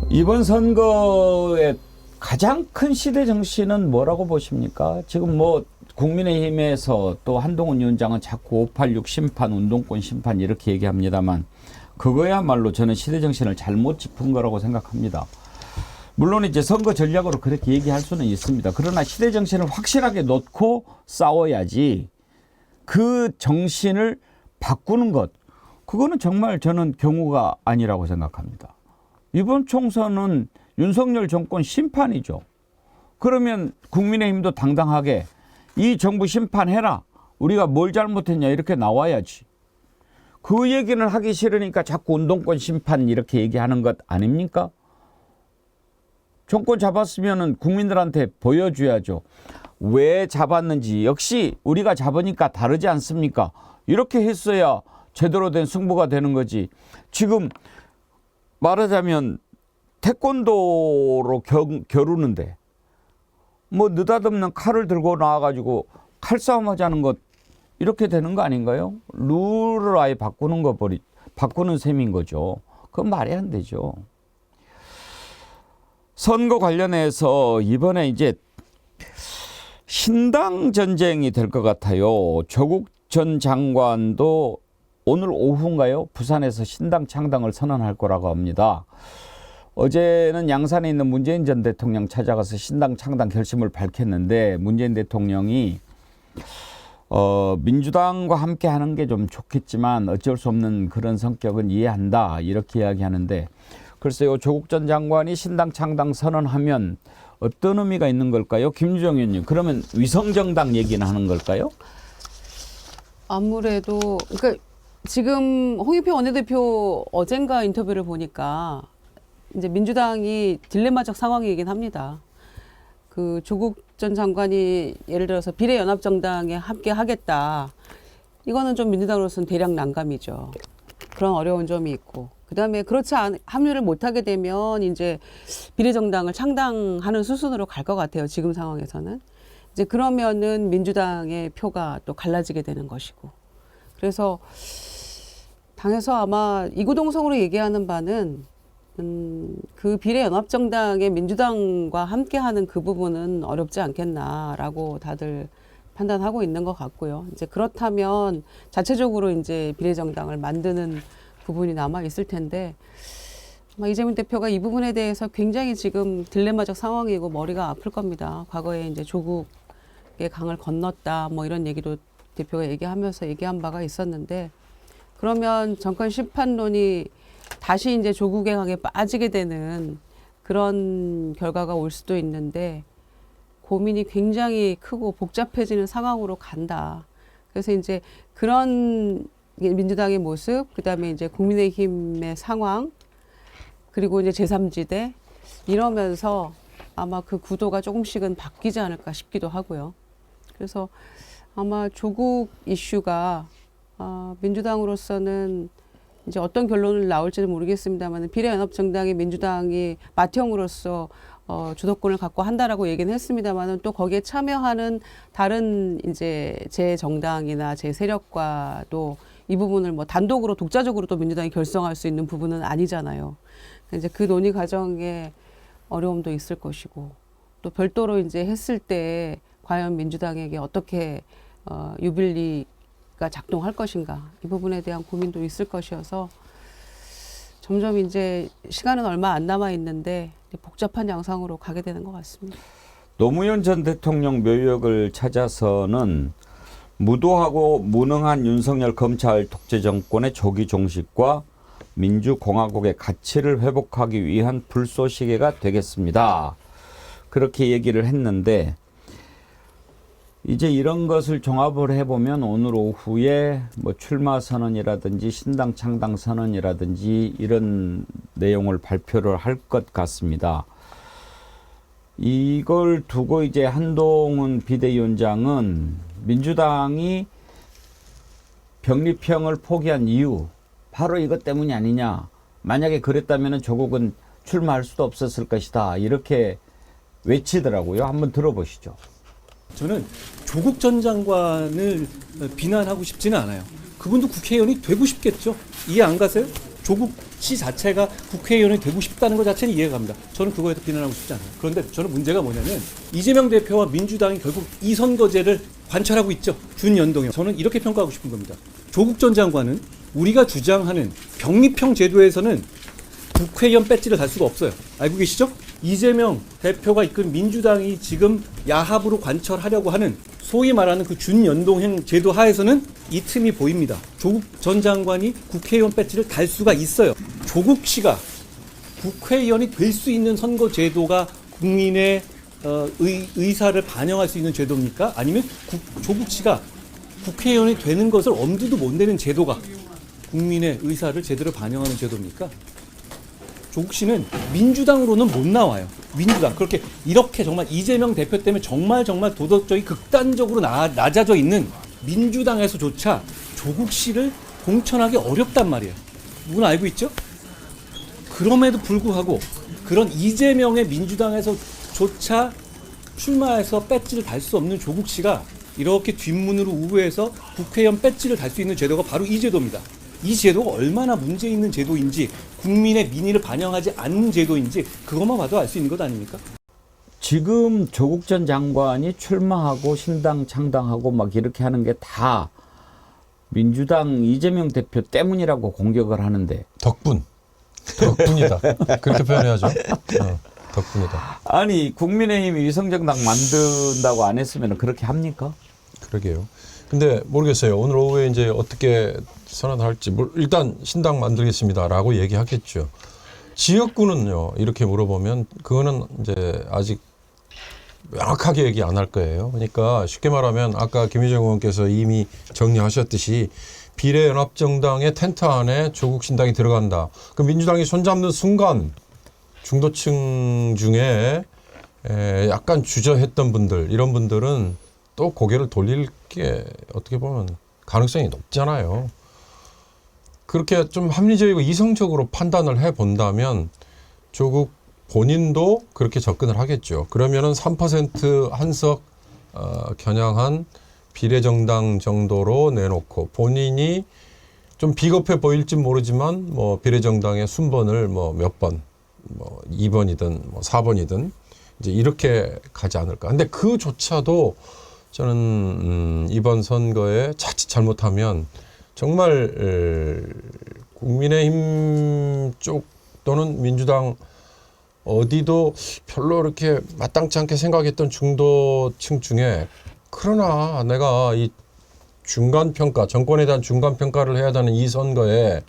이번 선거의 가장 큰 시대 정신은 뭐라고 보십니까? 지금 뭐 국민의힘에서 또 한동훈 위원장은 자꾸 586 심판, 운동권 심판 이렇게 얘기합니다만 그거야말로 저는 시대 정신을 잘못 짚은 거라고 생각합니다. 물론 이제 선거 전략으로 그렇게 얘기할 수는 있습니다. 그러나 시대 정신을 확실하게 놓고 싸워야지 그 정신을 바꾸는 것, 그거는 정말 저는 경우가 아니라고 생각합니다. 이번 총선은 윤석열 정권 심판이죠. 그러면 국민의힘도 당당하게 이 정부 심판해라. 우리가 뭘 잘못했냐 이렇게 나와야지. 그 얘기는 하기 싫으니까 자꾸 운동권 심판 이렇게 얘기하는 것 아닙니까? 정권 잡았으면 국민들한테 보여줘야죠. 왜 잡았는지 역시 우리가 잡으니까 다르지 않습니까? 이렇게 했어야 제대로 된 승부가 되는 거지. 지금 말하자면 태권도로 겨루는데 뭐 느닷없는 칼을 들고 나와가지고 칼싸움 하자는 것 이렇게 되는 거 아닌가요? 룰을 아예 바꾸는 셈인 거죠. 그건 말이 안 되죠. 선거 관련해서 이번에 이제 신당 전쟁이 될 것 같아요. 조국 전 장관도 오늘 오후인가요? 부산에서 신당 창당을 선언할 거라고 합니다. 어제는 양산에 있는 문재인 전 대통령 찾아가서 신당 창당 결심을 밝혔는데 문재인 대통령이 민주당과 함께 하는 게 좀 좋겠지만 어쩔 수 없는 그런 성격은 이해한다 이렇게 이야기하는데 글쎄요, 조국 전 장관이 신당 창당 선언하면 어떤 의미가 있는 걸까요? 김주정 의원님, 그러면 위성정당 얘기는 하는 걸까요? 아무래도 그러니까 지금 홍익표 원내대표 어젠가 인터뷰를 보니까 이제 민주당이 딜레마적 상황이긴 합니다. 그 조국 전 장관이 예를 들어서 비례연합정당에 함께 하겠다. 이거는 좀 민주당으로서는 대략 난감이죠. 그런 어려운 점이 있고. 그다음에 그렇지 합류를 못하게 되면 이제 비례정당을 창당하는 수순으로 갈 것 같아요. 지금 상황에서는. 이제 그러면은 민주당의 표가 또 갈라지게 되는 것이고. 그래서 당에서 아마 이구동성으로 얘기하는 바는 그 비례연합정당의 민주당과 함께하는 그 부분은 어렵지 않겠나라고 다들 판단하고 있는 것 같고요. 이제 그렇다면 자체적으로 이제 비례정당을 만드는 부분이 남아 있을 텐데 아마 이재명 대표가 이 부분에 대해서 굉장히 지금 딜레마적 상황이고 머리가 아플 겁니다. 과거에 이제 조국의 강을 건넜다 뭐 이런 얘기도 대표가 얘기한 바가 있었는데 그러면 정권 심판론이 다시 이제 조국의 강에 빠지게 되는 그런 결과가 올 수도 있는데 고민이 굉장히 크고 복잡해지는 상황으로 간다. 그래서 이제 그런 민주당의 모습, 그다음에 이제 국민의힘의 상황, 그리고 이제 제3지대 이러면서 아마 그 구도가 조금씩은 바뀌지 않을까 싶기도 하고요. 그래서 아마 조국 이슈가 민주당으로서는 이제 어떤 결론을 나올지는 모르겠습니다만 비례연합정당이 민주당이 맏형으로서 주도권을 갖고 한다라고 얘기는 했습니다만은 또 거기에 참여하는 다른 이제 제 정당이나 제 세력과도 이 부분을 뭐 단독으로 독자적으로 또 민주당이 결성할 수 있는 부분은 아니잖아요. 이제 그 논의 과정에 어려움도 있을 것이고 또 별도로 이제 했을 때 과연 민주당에게 어떻게 유빌리가 작동할 것인가 이 부분에 대한 고민도 있을 것이어서 점점 이제 시간은 얼마 안 남아 있는데 복잡한 양상으로 가게 되는 것 같습니다. 노무현 전 대통령 묘역을 찾아서는 무도하고 무능한 윤석열 검찰 독재 정권의 조기 종식과 민주공화국의 가치를 회복하기 위한 불쏘시개가 되겠습니다. 그렇게 얘기를 했는데 이제 이런 것을 종합을 해보면 오늘 오후에 뭐 출마 선언이라든지 신당 창당 선언이라든지 이런 내용을 발표를 할 것 같습니다. 이걸 두고 이제 한동훈 비대위원장은 민주당이 병립형을 포기한 이유 바로 이것 때문이 아니냐. 만약에 그랬다면 조국은 출마할 수도 없었을 것이다. 이렇게 외치더라고요. 한번 들어보시죠. 저는 조국 전 장관을 비난하고 싶지는 않아요. 그분도 국회의원이 되고 싶겠죠. 이해 안 가세요? 조국 씨 자체가 국회의원이 되고 싶다는 것 자체는 이해가 갑니다. 저는 그거에 대해서 비난하고 싶지 않아요. 그런데 저는 문제가 뭐냐면 이재명 대표와 민주당이 결국 이 선거제를 관철하고 있죠. 준연동형. 저는 이렇게 평가하고 싶은 겁니다. 조국 전 장관은 우리가 주장하는 병립형 제도에서는 국회의원 배지를 달 수가 없어요. 알고 계시죠? 이재명 대표가 이끈 민주당이 지금 야합으로 관철하려고 하는 소위 말하는 그 준연동형 제도 하에서는 이 틈이 보입니다. 조국 전 장관이 국회의원 배지를 달 수가 있어요. 조국 씨가 국회의원이 될 수 있는 선거 제도가 국민의 의사를 반영할 수 있는 제도입니까? 아니면 조국 씨가 국회의원이 되는 것을 엄두도 못 내는 제도가 국민의 의사를 제대로 반영하는 제도입니까? 조국 씨는 민주당으로는 못 나와요. 민주당. 그렇게 이렇게 정말 이재명 대표 때문에 정말 도덕적이 극단적으로 낮아져 있는 민주당에서조차 조국 씨를 공천하기 어렵단 말이에요. 누군 알고 있죠? 그럼에도 불구하고 그런 이재명의 민주당에서조차 출마해서 배지를 달 수 없는 조국 씨가 이렇게 뒷문으로 우회해서 국회의원 배지를 달 수 있는 제도가 바로 이 제도입니다. 이 제도가 얼마나 문제 있는 제도인지 국민의 민의를 반영하지 않는 제도인지 그것만 봐도 알 수 있는 것 아닙니까? 지금 조국 전 장관이 출마하고 신당 창당하고 막 이렇게 하는 게 다 민주당 이재명 대표 때문이라고 공격을 하는데 덕분이다. 그렇게 표현해야죠. 덕분이다. 아니 국민의힘이 위성정당 만든다고 안 했으면 그렇게 합니까? 그러게요. 근데 모르겠어요. 오늘 오후에 이제 어떻게 선언할지 일단 신당 만들겠습니다라고 얘기하겠죠. 지역구는요. 이렇게 물어보면 그거는 이제 아직 명확하게 얘기 안 할 거예요. 그러니까 쉽게 말하면 아까 김희정 의원께서 이미 정리하셨듯이 비례연합정당의 텐트 안에 조국 신당이 들어간다. 그 민주당이 손잡는 순간 중도층 중에 약간 주저했던 분들 이런 분들은 또 고개를 돌릴 게 어떻게 보면 가능성이 높잖아요. 그렇게 좀 합리적이고 이성적으로 판단을 해본다면 조국 본인도 그렇게 접근을 하겠죠. 그러면은 3% 한석 겨냥한 비례정당 정도로 내놓고 본인이 좀 비겁해 보일진 모르지만 뭐 비례정당의 순번을 뭐 몇 번, 뭐 2번이든 뭐 4번이든 이제 이렇게 가지 않을까. 근데 그조차도 저는 이번 선거에 자칫 잘못하면 정말 국민의힘 쪽 또는 민주당 어디도 별로 이렇게 마땅치 않게 생각했던 중도층 중에 그러나 내가 이 중간평가, 정권에 대한 중간평가를 해야 되는 이 선거에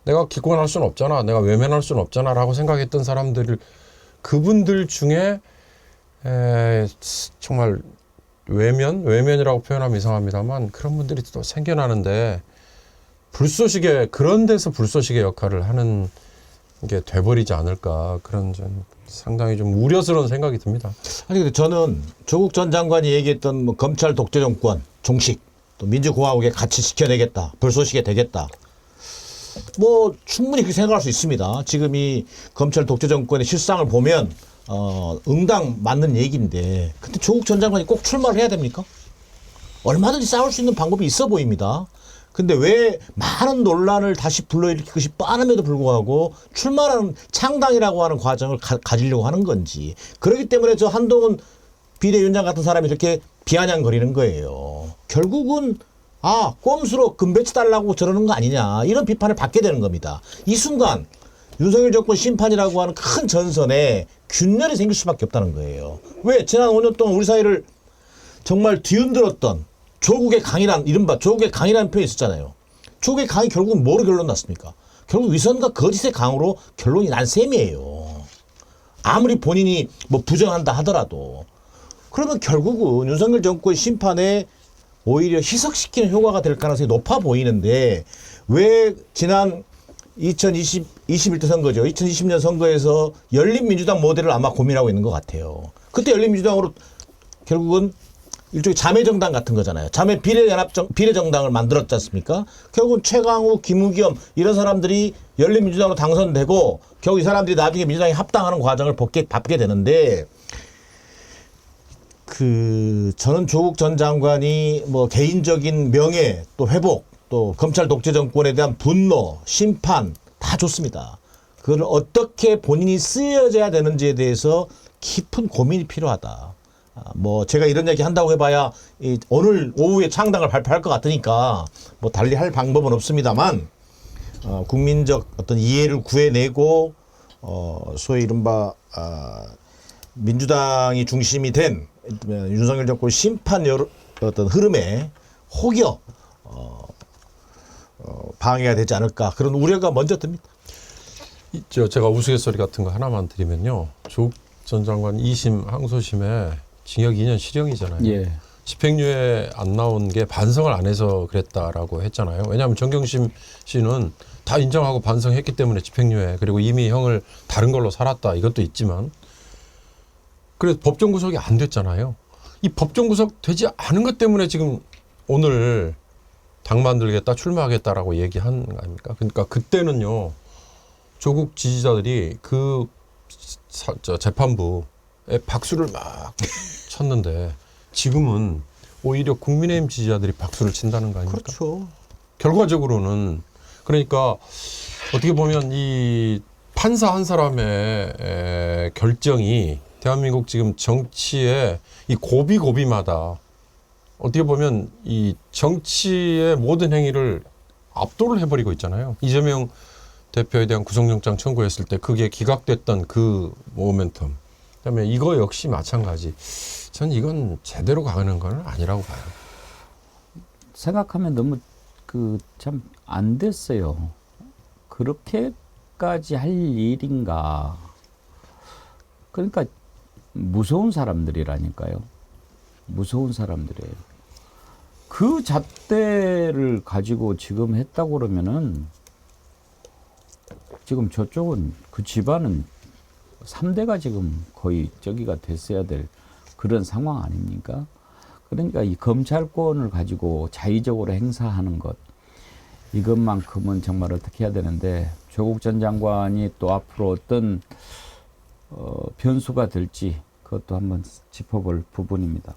내가 기권할 수는 없잖아, 내가 외면할 수는 없잖아 라고 생각했던 사람들, 그분들 중에 정말 외면이라고 표현하면 이상합니다만 그런 분들이 또 생겨나는데 그런 데서 불쏘시개 역할을 하는 게 돼버리지 않을까, 그런 좀 상당히 좀 우려스러운 생각이 듭니다. 아니 근데 저는 조국 전 장관이 얘기했던 뭐 검찰 독재 정권 종식 또 민주공화국에 같이 지켜내겠다, 불쏘시개 되겠다, 뭐 충분히 그렇게 생각할 수 있습니다. 지금 이 검찰 독재 정권의 실상을 보면 응당 맞는 얘기인데, 근데 조국 전 장관이 꼭 출마를 해야 됩니까? 얼마든지 싸울 수 있는 방법이 있어 보입니다. 근데 왜 많은 논란을 다시 불러일으키고 것이 뻔함에도 불구하고 출마라는 창당이라고 하는 과정을 가지려고 하는 건지. 그렇기 때문에 저 한동훈 비대위원장 같은 사람이 이렇게 비아냥거리는 거예요. 결국은 꼼수로 금배치 달라고 저러는 거 아니냐, 이런 비판을 받게 되는 겁니다. 이 순간 윤석열 정권 심판이라고 하는 큰 전선에 균열이 생길 수밖에 없다는 거예요. 왜? 지난 5년 동안 우리 사회를 정말 뒤흔들었던 조국의 강이란, 이른바 조국의 강이라는 표현이 있었잖아요. 조국의 강이 결국은 뭐로 결론 났습니까? 결국 위선과 거짓의 강으로 결론이 난 셈이에요. 아무리 본인이 뭐 부정한다 하더라도. 그러면 결국은 윤석열 정권 심판에 오히려 희석시키는 효과가 될 가능성이 높아 보이는데, 왜 지난 21대 선거죠. 2020년 선거에서 열린민주당 모델을 아마 고민하고 있는 것 같아요. 그때 열린민주당으로 결국은 일종의 자매정당 같은 거잖아요. 자매 비례정당을 만들었지 않습니까? 결국은 최강욱, 김우겸 이런 사람들이 열린민주당으로 당선되고 결국 이 사람들이 나중에 민주당에 합당하는 과정을 밟게 되는데, 저는 조국 전 장관이 뭐 개인적인 명예 또 회복 또 검찰 독재 정권에 대한 분노, 심판 다 좋습니다. 그걸 어떻게 본인이 쓰여져야 되는지에 대해서 깊은 고민이 필요하다. 뭐 제가 이런 얘기 한다고 해봐야 오늘 오후에 창당을 발표할 것 같으니까 뭐 달리 할 방법은 없습니다만 국민적 어떤 이해를 구해내고 소위 이른바 민주당이 중심이 된 윤석열 정권 심판 어떤 흐름에 혹여 방해가 되지 않을까 그런 우려가 먼저 듭니다. 제가 우스갯소리 같은 거 하나만 드리면요. 조국 전 장관 2심 항소심에 징역 2년 실형이잖아요. 예. 집행유예 안 나온 게 반성을 안 해서 그랬다라고 했잖아요. 왜냐하면 정경심 씨는 다 인정하고 반성했기 때문에 집행유예 그리고 이미 형을 다른 걸로 살았다 이것도 있지만 그래서 법정 구속이 안 됐잖아요. 이 법정 구속 되지 않은 것 때문에 지금 오늘 당 만들겠다 출마하겠다라고 얘기한 거 아닙니까? 그러니까 그때는요. 조국 지지자들이 그 재판부에 박수를 막 쳤는데 지금은 오히려 국민의힘 지지자들이 박수를 친다는 거 아닙니까? 그렇죠. 결과적으로는 그러니까 어떻게 보면 이 판사 한 사람의 결정이 대한민국 지금 정치의 이 고비고비마다 어떻게 보면 이 정치의 모든 행위를 압도를 해버리고 있잖아요. 이재명 대표에 대한 구속영장 청구했을 때 그게 기각됐던 그 모멘텀. 그다음에 이거 역시 마찬가지. 전 이건 제대로 가는 건 아니라고 봐요. 생각하면 너무 참 안 됐어요. 그렇게까지 할 일인가. 그러니까 무서운 사람들이라니까요. 무서운 사람들이에요. 그 잣대를 가지고 지금 했다고 그러면은 지금 저쪽은 그 집안은 3대가 지금 거의 저기가 됐어야 될 그런 상황 아닙니까? 그러니까 이 검찰권을 가지고 자의적으로 행사하는 것 이것만큼은 정말 어떻게 해야 되는데 조국 전 장관이 또 앞으로 어떤 변수가 될지 그것도 한번 짚어볼 부분입니다.